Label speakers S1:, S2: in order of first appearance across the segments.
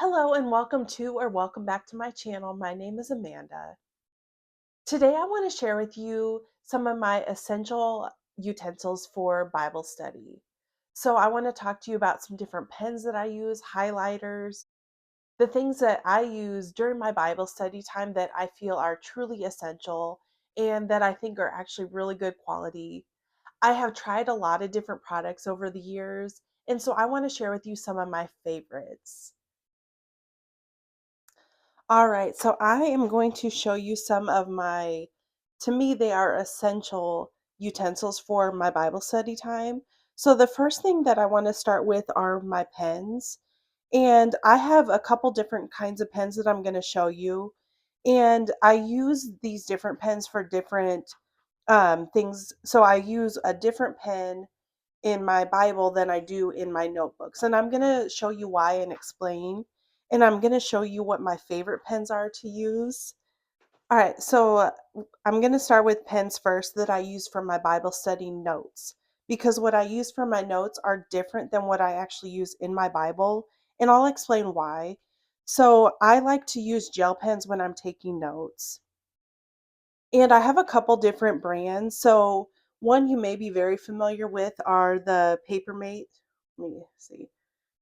S1: Hello and welcome to or welcome back to my channel. My name is Amanda. Today I want to share with you some of my essential utensils for Bible study. So I want to talk to you about some different pens that I use, highlighters, the things that I use during my Bible study time that I feel are truly essential and that I think are actually really good quality. I have tried a lot of different products over the years, and so I want to share with you some of my favorites. All right, so I am going to show you some of to me, they are essential utensils for my Bible study time. So the first thing that I want to start with are my pens. And I have a couple different kinds of pens that I'm going to show you. And I use these different pens for different things. So I use a different pen in my Bible than I do in my notebooks. And I'm going to show you why and explain. And I'm going to show you what my favorite pens are to use. All right, so I'm going to start with pens first that I use for my Bible study notes because what I use for my notes are different than what I actually use in my Bible. And I'll explain why. So I like to use gel pens when I'm taking notes. And I have a couple different brands. So one you may be very familiar with are the Papermate. Let me see.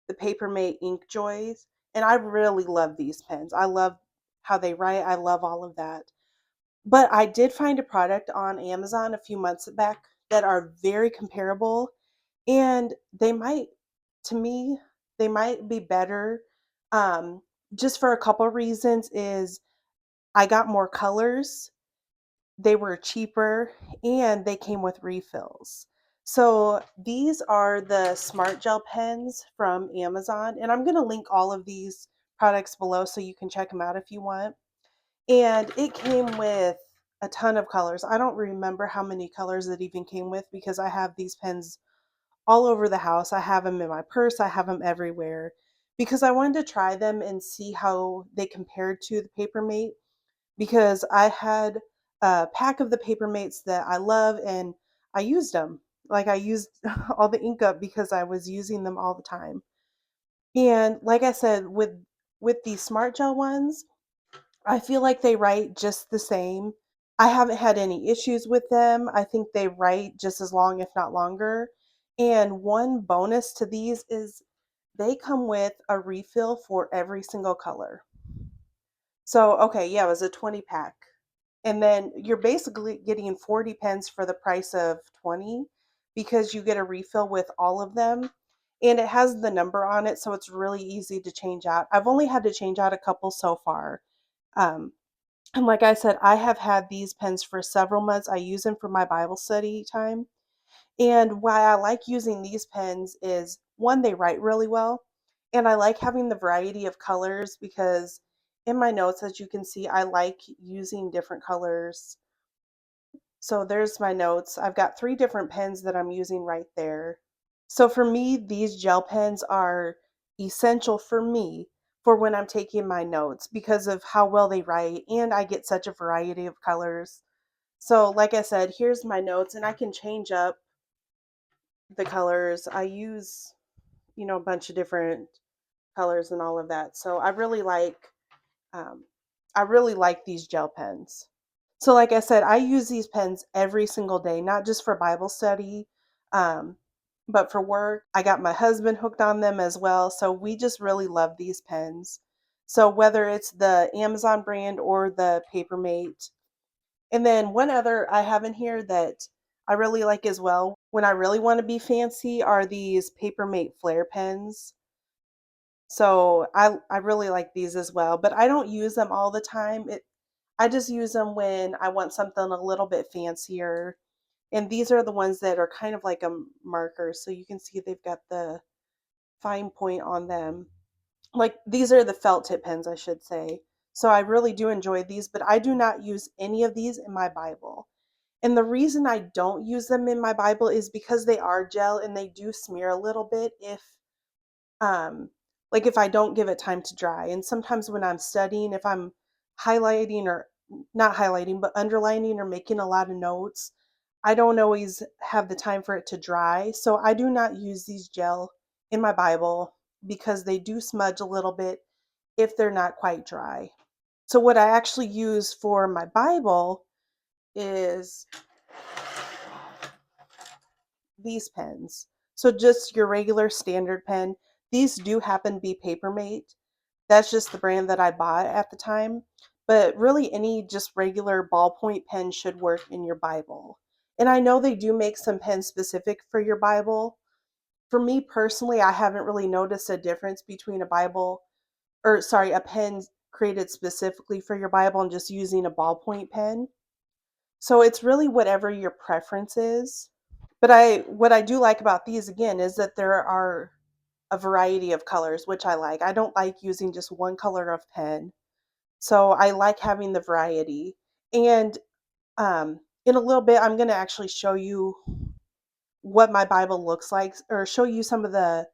S1: The Papermate Ink Joys. And I really love these pens. I love how they write. I love all of that. But I did find a product on Amazon a few months back that are very comparable. And they might, to me, they might be better. Um, just for a couple reasons is I got more colors, they were cheaper, and they came with refills. So these are the Smart Gel pens from Amazon, and I'm going to link all of these products below so you can check them out if you want. And it came with a ton of colors. I don't remember how many colors it even came with because I have these pens all over the house. I have them in my purse, I have them everywhere because I wanted to try them and see how they compared to the Papermate because I had a pack of the Papermates that I love and I used them. Like I used all the ink up because I was using them all the time. And like I said, with these Smart Gel ones, I feel like they write just the same. I haven't had any issues with them. I think they write just as long, if not longer. And one bonus to these is they come with a refill for every single color. So, okay, yeah, it was a 20 pack. And then you're basically getting 40 pens for the price of 20 because you get a refill with all of them. And it has the number on it, so it's really easy to change out. I've only had to change out a couple so far. Um, and like I said, I have had these pens for several months. I use them for my Bible study time. And why I like using these pens is one, they write really well. And I like having the variety of colors because in my notes, as you can see, I like using different colors. So there's my notes. I've got 3 different pens that I'm using right there. So for me, these gel pens are essential for me for when I'm taking my notes because of how well they write and I get such a variety of colors. So like I said, here's my notes and I can change up the colors. I use, a bunch of different colors and all of that. So um, I really like these gel pens. So, like I said, I use these pens every single day, not just for Bible study, um, but for work. I got my husband hooked on them as well. So, we just really love these pens. So, whether it's the Amazon brand or the Papermate. And then, one other I have in here that I really like as well, when I really want to be fancy, are these Papermate Flare pens. So, I really like these as well, but I don't use them all the time. I just use them when I want something a little bit fancier. And these are the ones that are kind of like a marker. So you can see they've got the fine point on them. Like these are the felt tip pens, I should say. So I really do enjoy these, but I do not use any of these in my Bible. And the reason I don't use them in my Bible is because they are gel and they do smear a little bit um if I don't give it time to dry. And sometimes when I'm studying, if I'm highlighting or not highlighting, but underlining or making a lot of notes, I don't always have the time for it to dry. So I do not use these gel in my Bible because they do smudge a little bit if they're not quite dry. So what I actually use for my Bible is these pens. So just your regular standard pen. These do happen to be Papermate. That's just the brand that I bought at the time. But really, any just regular ballpoint pen should work in your Bible. And I know they do make some pens specific for your Bible. For me personally, I haven't really noticed a difference between a Bible, or sorry, a pen created specifically for your Bible and just using a ballpoint pen. So it's really whatever your preference is. But what I do like about these again is that there are a variety of colors, which I like. I don't like using just one color of pen. So I like having the variety. And in a little bit, I'm going to actually show you what my Bible looks like, or show you some of the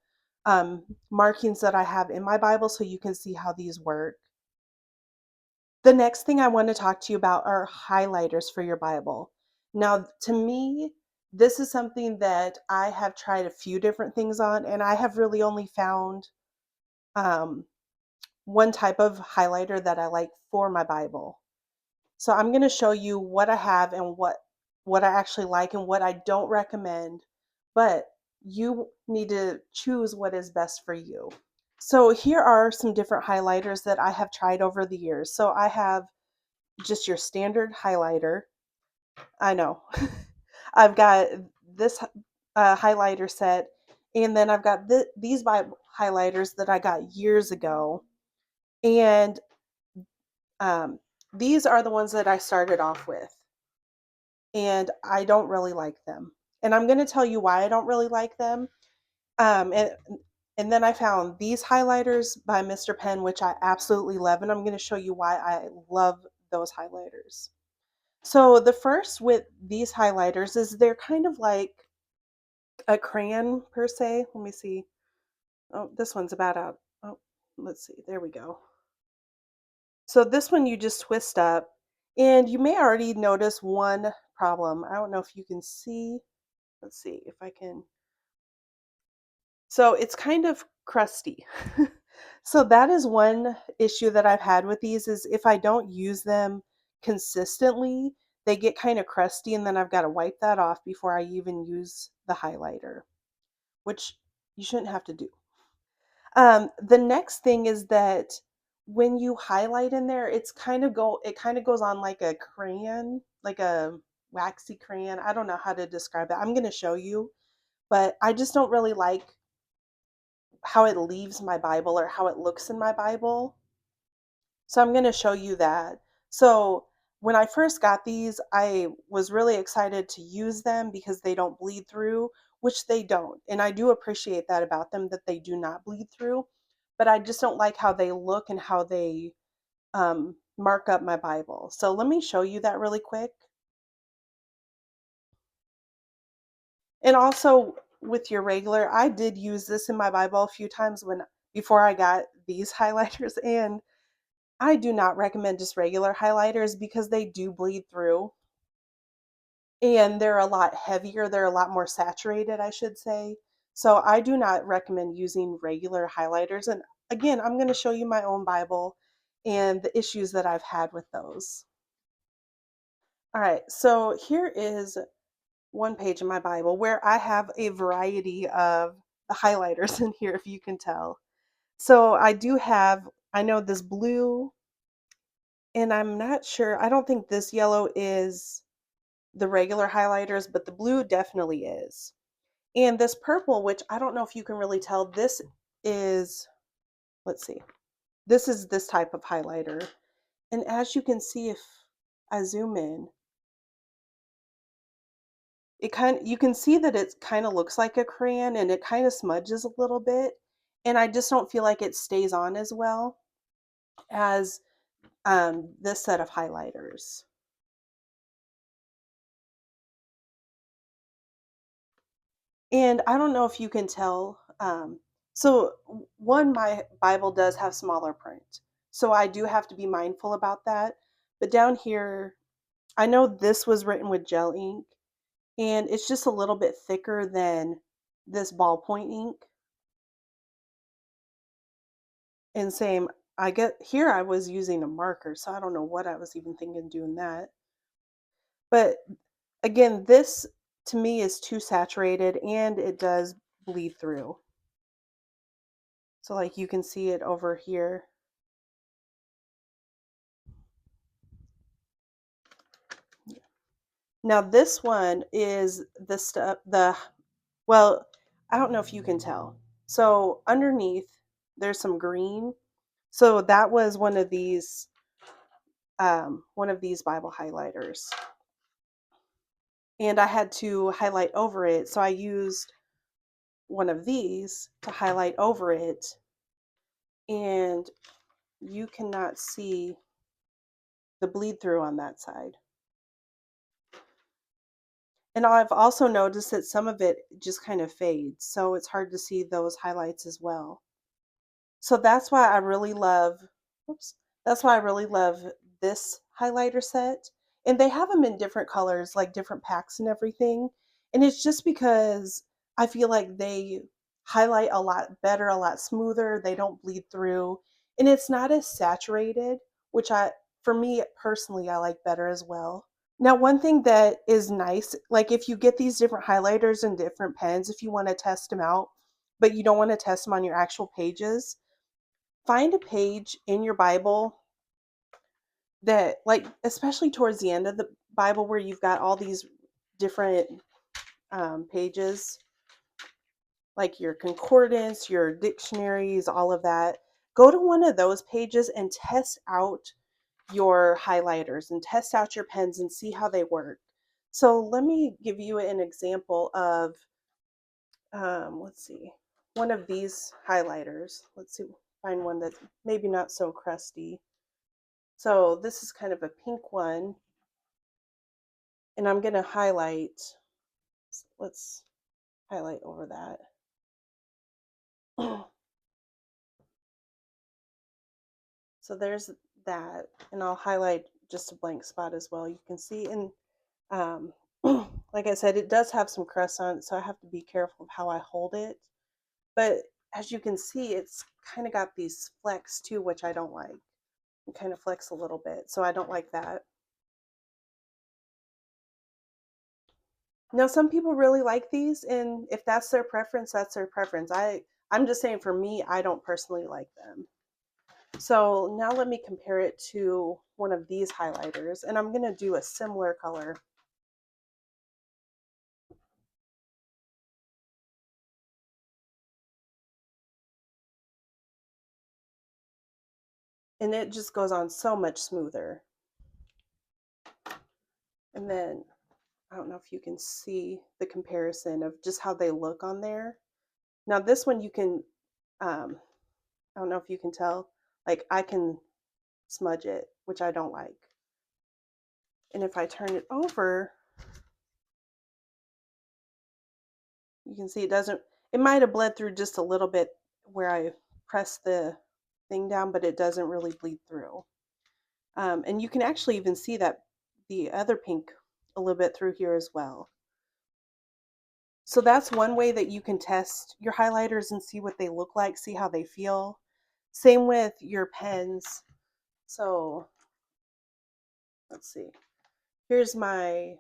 S1: markings that I have in my Bible so you can see how these work. The next thing I want to talk to you about are highlighters for your Bible. Now, to me, this is something that I have tried a few different things on, and I have really only found um, one type of highlighter that I like for my Bible. So I'm going to show you what I have and what I actually like and what I don't recommend, but you need to choose what is best for you. So here are some different highlighters that I have tried over the years. So I have just your standard highlighter. I know. I've got this highlighter set, and then I've got these highlighters that I got years ago. And um, these are the ones that I started off with, and I don't really like them. And I'm going to tell you why I don't really like them. Um, and and then I found these highlighters by Mr. Pen, which I absolutely love, and I'm going to show you why I love those highlighters. So the first with these highlighters is they're kind of like a crayon per se. Let me see. Oh, this one's about out. Oh, let's see. There we go. So this one you just twist up, and you may already notice one problem. I don't know if you can see. Let's see if I can. So it's kind of crusty. So that is one issue that I've had with these is if I don't use them consistently, they get kind of crusty and then I've got to wipe that off before I even use the highlighter, which you shouldn't have to do. The next thing is that when you highlight in there, it kind of goes on like a crayon, like a waxy crayon. I don't know how to describe it. I'm going to show you, but I just don't really like how it leaves my Bible or how it looks in my Bible. So I'm going to show you that. So when I first got these, I was really excited to use them because they don't bleed through, which they don't. And I do appreciate that about them, that they do not bleed through. But I just don't like how they look and how they mark up my Bible. So let me show you that really quick. And also with your regular, I did use this in my Bible a few times before I got these highlighters, and I do not recommend just regular highlighters because they do bleed through and they're a lot heavier. They're a lot more saturated, I should say. So I do not recommend using regular highlighters. And again, I'm going to show you my own Bible and the issues that I've had with those. All right, so here is one page in my Bible where I have a variety of the highlighters in here, if you can tell. So I know this blue, and I'm not sure, I don't think this yellow is the regular highlighters, but the blue definitely is. And this purple, which I don't know if you can really tell, this is, let's see, this is this type of highlighter. And as you can see, if I zoom in, you can see that it kind of looks like a crayon and it kind of smudges a little bit. And I just don't feel like it stays on as well as this set of highlighters. And I don't know if you can tell. One, my Bible does have smaller print. So I do have to be mindful about that. But down here, I know this was written with gel ink, and it's just a little bit thicker than this ballpoint ink. And same, I get here I was using a marker, so I don't know what I was even thinking doing that. But again, this to me is too saturated and it does bleed through. So like you can see it over here. Now this one is the stuff, well, I don't know if you can tell. So underneath there's some green. So that was one of these Bible highlighters. And I had to highlight over it. So I used one of these to highlight over it. And you cannot see the bleed through on that side. And I've also noticed that some of it just kind of fades. So it's hard to see those highlights as well. So that's why I really love, oops, that's why I really love this highlighter set. And they have them in different colors, like different packs and everything. And it's just because I feel like they highlight a lot better, a lot smoother. They don't bleed through. And it's not as saturated, which for me personally, I like better as well. Now, one thing that is nice, like if you get these different highlighters and different pens, if you want to test them out, but you don't want to test them on your actual pages, find a page in your Bible that, like, especially towards the end of the Bible where you've got all these different pages, like your concordance, your dictionaries, all of that. Go to one of those pages and test out your highlighters and test out your pens and see how they work. So let me give you an example of, let's see, one of these highlighters. Let's see, find one that's maybe not so crusty. So this is kind of a pink one, and I'm going to highlight. Let's highlight over that. So there's that, and I'll highlight just a blank spot as well. You can see, and um, like I said, it does have some crust on it, so I have to be careful of how I hold it. But as you can see, it's kind of got these flecks too, which I don't like. It kind of flex a little bit, so I don't like that. Now, some people really like these, and if that's their preference, that's their preference. I'm just saying for me, I don't personally like them. So now let me compare it to one of these highlighters, and I'm going to do a similar color. And it just goes on so much smoother. And then I don't know if you can see the comparison of just how they look on there. Now this one you can, I don't know if you can tell, like I can smudge it, which I don't like. And if I turn it over, you can see it might have bled through just a little bit where I pressed the thing down, but it doesn't really bleed through. And you can actually even see that the other pink a little bit through here as well. So that's one way that you can test your highlighters and see what they look like, see how they feel. Same with your pens. So let's see. Here's my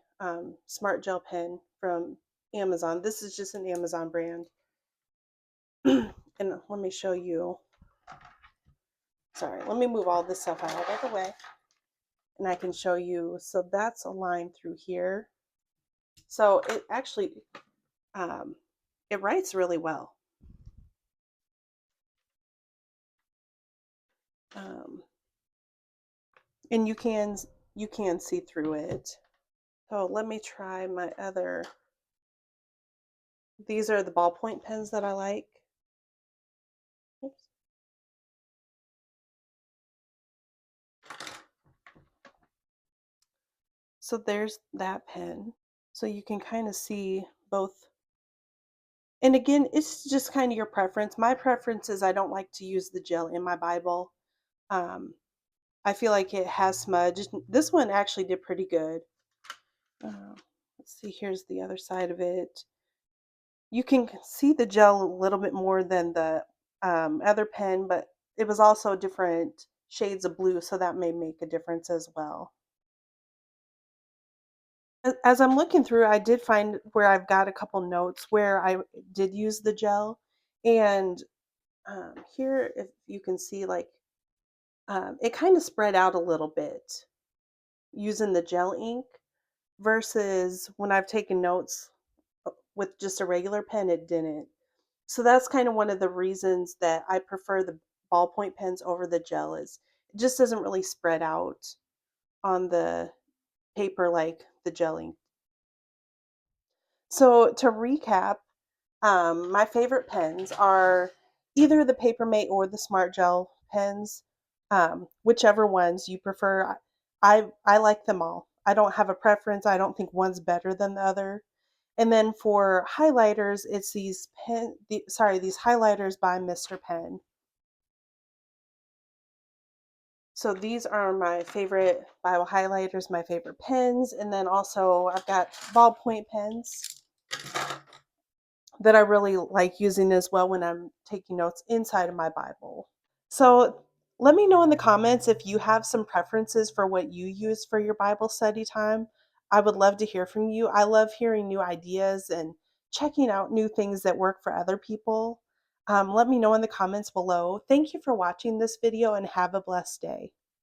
S1: Smart Gel pen from Amazon. This is just an Amazon brand. And let me show you. Sorry, let me move all this stuff out of the way. And I can show you. So that's a line through here. So it actually, it writes really well. And you can see through it. So let me try my other. These are the ballpoint pens that I like. Oops. So there's that pen. So you can kind of see both. And again, it's just kind of your preference. My preference is I don't like to use the gel in my Bible. Um, I feel like it has smudged. This one actually did pretty good. Let's see, here's the other side of it. You can see the gel a little bit more than the other pen, but it was also different shades of blue, so that may make a difference as well. As I'm looking through, I did find where I've got a couple notes where I did use the gel, and here, if you can see, like it kind of spread out a little bit using the gel ink versus when I've taken notes with just a regular pen, it didn't. So that's kind of one of the reasons that I prefer the ballpoint pens over the gel is it just doesn't really spread out on the paper like the gel ink. So to recap, my favorite pens are either the Papermate or the Smart Gel pens, whichever ones you prefer. I like them all. I don't have a preference. I don't think one's better than the other. And then for highlighters, it's these highlighters by Mr. Pen. So these are my favorite Bible highlighters, my favorite pens, and then also I've got ballpoint pens that I really like using as well when I'm taking notes inside of my Bible. So let me know in the comments if you have some preferences for what you use for your Bible study time. I would love to hear from you. I love hearing new ideas and checking out new things that work for other people. Let me know in the comments below. Thank you for watching this video and have a blessed day.